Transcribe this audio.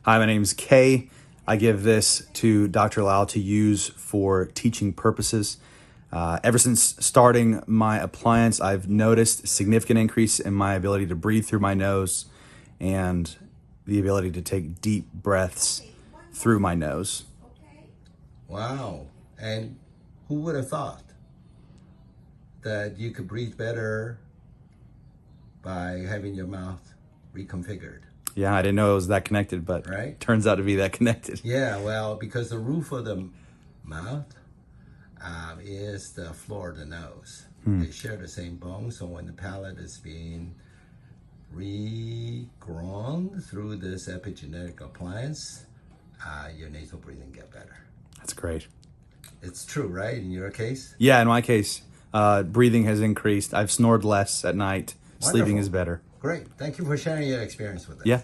Hi, my name's Kay. I give this to Dr. Lau to use for teaching purposes. Ever since starting my appliance, I've noticed a significant increase in my ability to breathe through my nose and the ability to take deep breaths through my nose. Wow. And who would have thought that you could breathe better by having your mouth reconfigured? Yeah, I didn't know it was that connected, but Right? turns out to be that connected. Yeah, well, because the roof of the mouth is the floor of the nose. They share the same bone, so when the palate is being regrown through this epigenetic appliance, your nasal breathing get better. That's great. It's true, right? In your case? Yeah, in my case, breathing has increased. I've snored less at night. Sleeping Wonderful. is better. Great. Thank you for sharing your experience with us. Yeah.